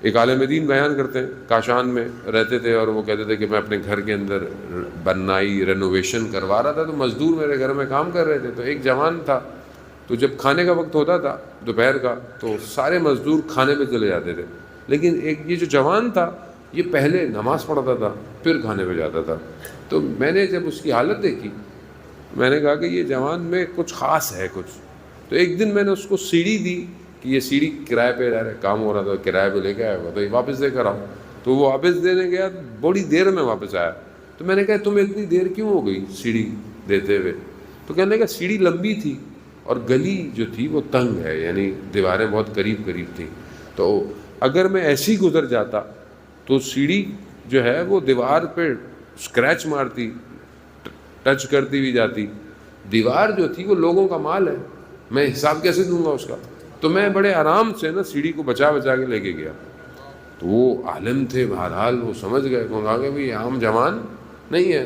ایک عالم دین بیان کرتے ہیں، کاشان میں رہتے تھے، اور وہ کہتے تھے کہ میں اپنے گھر کے اندر بنائی رینوویشن کروا رہا تھا، تو مزدور میرے گھر میں کام کر رہے تھے، تو ایک جوان تھا، تو جب کھانے کا وقت ہوتا تھا دوپہر کا تو سارے مزدور کھانے پہ چلے جاتے تھے، لیکن ایک یہ جو جوان تھا یہ پہلے نماز پڑھتا تھا پھر کھانے پہ جاتا تھا۔ تو میں نے جب اس کی حالت دیکھی، میں نے کہا کہ یہ جوان میں کچھ خاص ہے کچھ۔ تو ایک دن میں نے اس کو سیڑھی دی کہ یہ سیڑھی کرائے پہ رہ رہے، کام ہو رہا تھا کرائے پہ لے کے آیا ہوا تو یہ واپس دے کر آؤ۔ تو وہ واپس دینے گیا، بڑی دیر میں واپس آیا، تو میں نے کہا تمہیں اتنی دیر کیوں ہو گئی سیڑھی دیتے ہوئے؟ تو کہنے لگا سیڑھی لمبی تھی اور گلی جو تھی وہ تنگ ہے، یعنی دیواریں بہت قریب قریب تھیں، تو اگر میں ایسے ہی گزر جاتا تو سیڑھی جو ہے وہ دیوار پہ اسکریچ مارتی، ٹچ کرتی ہوئی جاتی، دیوار جو تھی وہ لوگوں کا مال ہے، میں حساب کیسے دوں گا اس کا؟ تو میں بڑے آرام سے نا سیڑھی کو بچا بچا کے لے کے گیا۔ تو وہ عالم تھے، بہرحال وہ سمجھ گئے، کہا کہ بھئی عام جوان نہیں ہے۔